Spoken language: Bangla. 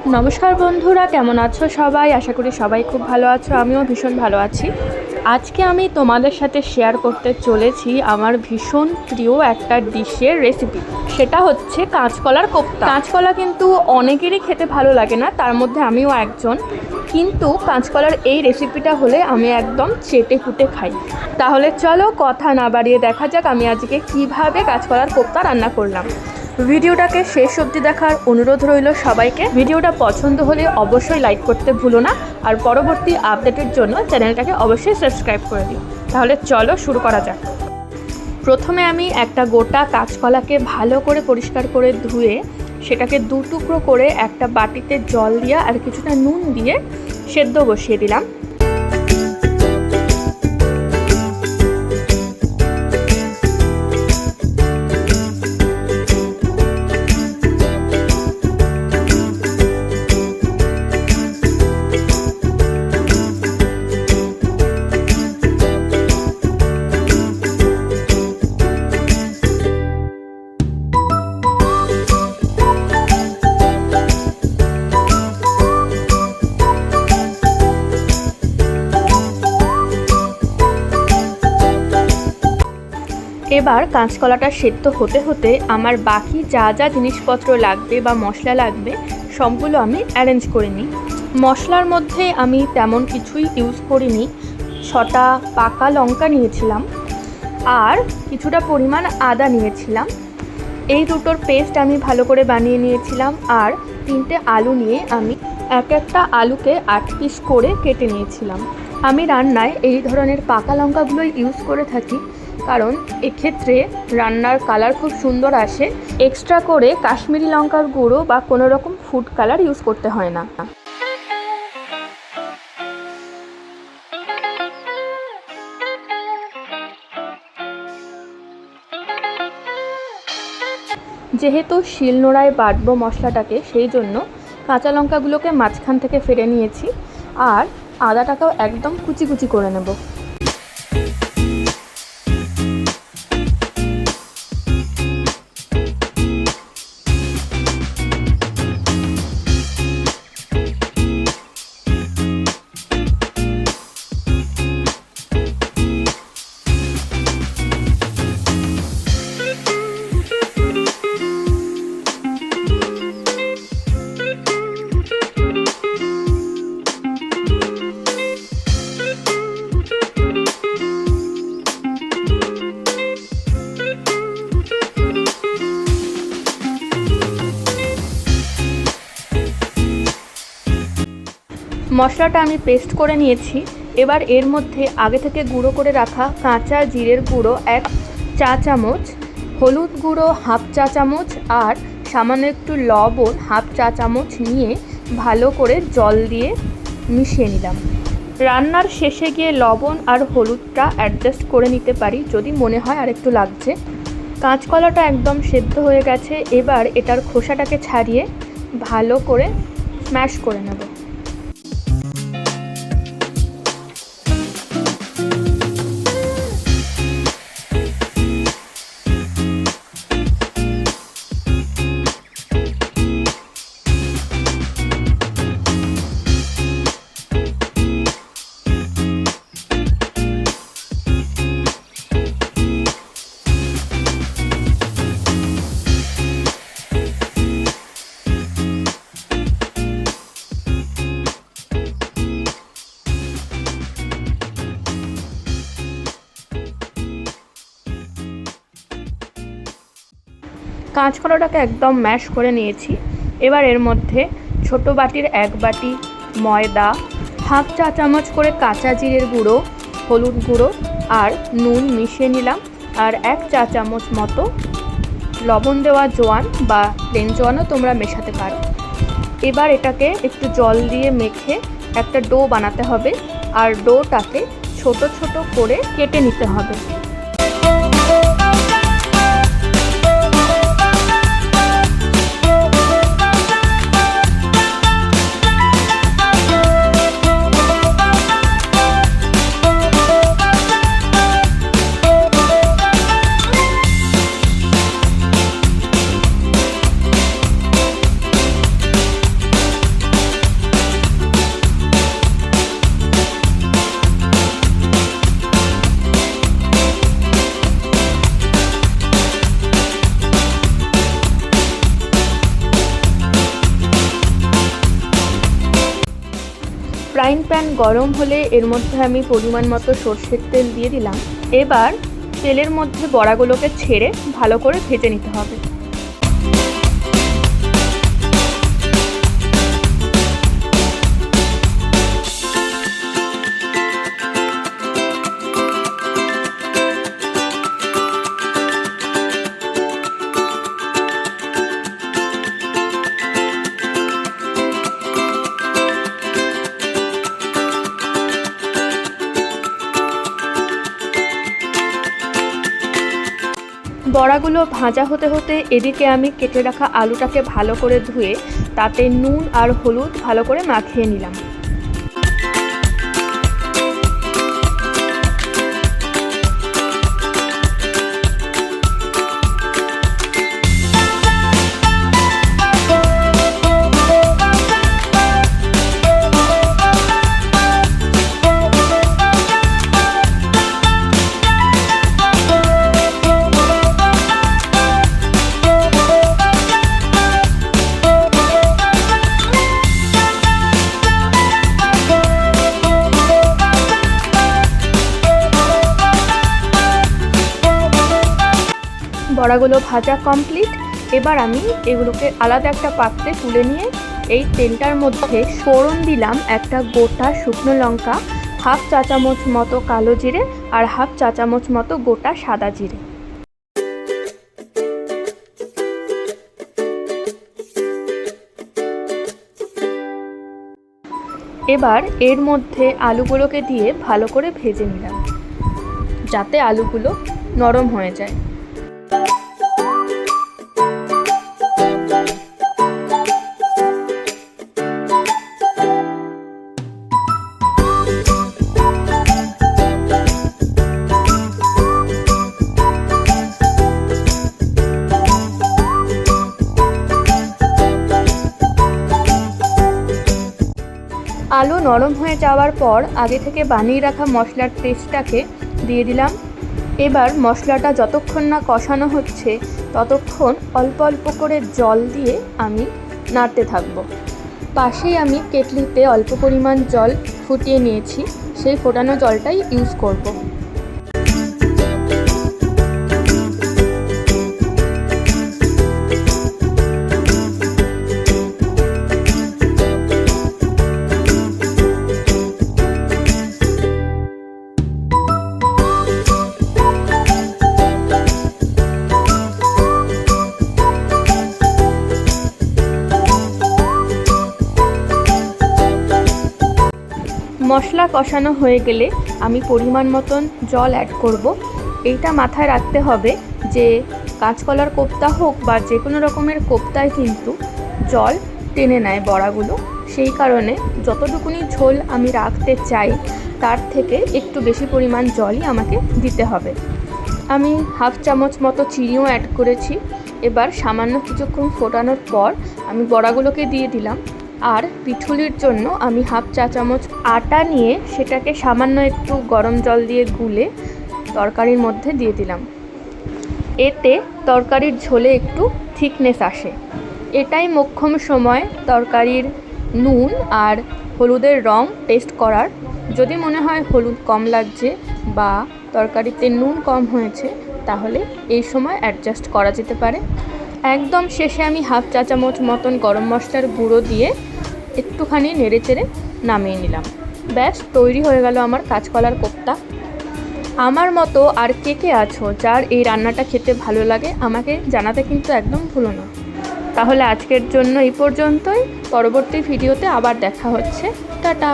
নমস্কার বন্ধুরা, কেমন আছো সবাই? আশা করি সবাই খুব ভালো আছো। আমিও ভীষণ ভালো আছি। আজকে আমি তোমাদের সাথে শেয়ার করতে চলেছি আমার ভীষণ প্রিয় একটা ডিশের রেসিপি। সেটা হচ্ছে কাঁচকলার কোপ্তা। কাঁচকলা কিন্তু অনেকেরই খেতে ভালো লাগে না, তার মধ্যে আমিও একজন। কিন্তু কাঁচকলার এই রেসিপিটা হলে আমি একদম চেটে পুটে খাই। তাহলে চলো কথা না বাড়িয়ে দেখা যাক আমি আজকে কিভাবে কাঁচকলার কোপ্তা রান্না করলাম। ভিডিওটাকে শেষ অবধি দেখার অনুরোধ রইল সবাইকে। ভিডিওটা পছন্দ হলে অবশ্যই লাইক করতে ভুলো না, আর পরবর্তী আপডেটের জন্য চ্যানেলটাকে অবশ্যই সাবস্ক্রাইব করে দিও। তাহলে চলো শুরু করা যাক। প্রথমে আমি একটা গোটা কাঁচকলাকে ভালো করে পরিষ্কার করে ধুয়ে সেটাকে দু টুকরো করে একটা বাটিতে জল দিয়ে আর কিছুটা নুন দিয়ে সেদ্ধ বসিয়ে দিলাম। এবার কাঁচকলাটা সেদ্ধ হতে হতে আমার বাকি যা যা জিনিসপত্র লাগবে বা মশলা লাগবে সবগুলো আমি অ্যারেঞ্জ করে নিই। মশলার মধ্যে আমি তেমন কিছুই ইউজ করিনি। 6টা পাকা লঙ্কা নিয়েছিলাম আর কিছুটা পরিমাণ আদা নিয়েছিলাম। এই দুটোর পেস্ট আমি ভালো করে বানিয়ে নিয়েছিলাম। আর 3টে আলু নিয়ে আমি একটা আলুকে 8 পিস করে কেটে নিয়েছিলাম। আমি রান্নায় এই ধরনের পাকা লঙ্কাগুলোই ইউজ করে থাকি, কারণ এক্ষেত্রে রান্নার কালার খুব সুন্দর আসে। এক্সট্রা করে কাশ্মীরি লঙ্কার গুঁড়ো বা কোনো রকম ফুড কালার ইউজ করতে হয় না। যেহেতু শিলনোড়ায় বাটবো মশলাটাকে, সেই জন্য কাঁচা লঙ্কাগুলোকে মাঝখান থেকে ফেলে নিয়েছি আর আদাটাকেও একদম কুচি কুচি করে নেব। মশলাটা আমি পেস্ট করে নিয়েছি। এবার এর মধ্যে আগে থেকে গুঁড়ো করে রাখা কাঁচা জিরের গুঁড়ো 1 চা চামচ, হলুদ গুঁড়ো 1/2 চা চামচ আর সামান্য একটু লবণ 1/2 চা চামচ নিয়ে ভালো করে জল দিয়ে মিশিয়ে নিলাম। রান্নার শেষে গিয়ে লবণ আর হলুদটা অ্যাডজাস্ট করে নিতে পারি যদি মনে হয় আর একটু লাগছে। কাঁচকলাটা একদম সেদ্ধ হয়ে গেছে। এবার এটার খোসাটাকে ছাড়িয়ে ভালো করে স্ম্যাশ করে নেব। কাঁচকলাটাকে একদম ম্যাশ করে নিয়েছি। এবার এর মধ্যে ছোট বাটির 1 বাটি ময়দা, 1/2 চা চামচ করে কাঁচা জিরের গুঁড়ো, হলুদ গুঁড়ো আর নুন মিশিয়ে নিলাম। আর 1 চা চামচ মতো লবণ দেওয়া জোয়ান বা প্লেন জোয়ানও তোমরা মেশাতে পারো। এবার এটাকে একটু জল দিয়ে মেখে একটা ডো বানাতে হবে আর ডোটাকে ছোট ছোট করে কেটে নিতে হবে। ফ্রাইং প্যান গরম হলে এর মধ্যে আমি পরিমাণ মতো সর্ষের তেল দিয়ে দিলাম। এবার তেলের মধ্যে বড়াগুলোকে ছেড়ে ভালো করে ভেজে নিতে হবে। বড়াগুলো ভাজা হতে হতে এদিকে আমি কেটে রাখা আলুটাকে ভালো করে ধুয়ে তাতে নুন আর হলুদ ভালো করে মাখিয়ে নিলাম। বড়াগুলো ভাজা কমপ্লিট। এবার আমি এগুলোকে আলাদা একটা পাত্রে তুলে নিয়ে এই তেলটার মধ্যে ফোড়ন দিলাম একটা গোটা শুকনো লঙ্কা, হাফ চা চামচ মতো কালো জিরে আর হাফ চা চামচ মতো গোটা সাদা জিরে। এবার এর মধ্যে আলুগুলোকে দিয়ে ভালো করে ভেজে নিলাম যাতে আলুগুলো নরম হয়ে যায়। আলু নরম হয়ে যাওয়ার পর আগে থেকে বানিয়ে রাখা মশলার পেস্টটাকে দিয়ে দিলাম। এবার মশলাটা যতক্ষণ না কষানো হচ্ছে ততক্ষণ অল্প অল্প করে জল দিয়ে আমি নাড়তে থাকব। পাশেই আমি কেটলিতে অল্প পরিমাণ জল ফুটিয়ে নিয়েছি, সেই ফোটানো জলটাই ইউজ করব। মশলা কষানো হয়ে গেলে আমি পরিমাণ মতন জল অ্যাড করব। এইটা মাথায় রাখতে হবে যে কাঁচকলার কোপ্তা হোক বা যে কোনো রকমের কোপ্তায় কিন্তু জল টেনে নেয় বড়াগুলো, সেই কারণে যতটুকুনি ঝোল আমি রাখতে চাই তার থেকে একটু বেশি পরিমাণ জলই আমাকে দিতে হবে। আমি হাফ চামচ মতো চিনিও অ্যাড করেছি। এবার সামান্য কিছুক্ষণ ফোটানোর পর আমি বড়াগুলোকে দিয়ে দিলাম। আর পিঠুলির জন্য আমি হাফ চা চামচ আটা নিয়ে সেটাকে সামান্য একটু গরম জল দিয়ে গুলে তরকারির মধ্যে দিয়ে দিলাম। এতে তরকারির ঝোলে একটু থিকনেস আসে। এটাই মোক্ষম সময় তরকারির নুন আর হলুদের রং টেস্ট করার। যদি মনে হয় হলুদ কম লাগছে বা তরকারিতে নুন কম হয়েছে তাহলে এই সময় অ্যাডজাস্ট করা যেতে পারে। একদম শেষে আমি হাফ চা চামচ মতন গরম মশলার গুঁড়ো দিয়ে একটুখানি নেড়ে চেড়ে নামিয়ে নিলাম। ব্যাস তৈরি হয়ে গেল আমার কাঁচকলার কোপ্তা। আমার মতো আর কে কে আছো যার এই রান্নাটা খেতে ভালো লাগে আমাকে জানাতে কিন্তু একদম ভুলো না। তাহলে আজকের জন্য এই পর্যন্তই। পরবর্তী ভিডিওতে আবার দেখা হচ্ছে। টাটা।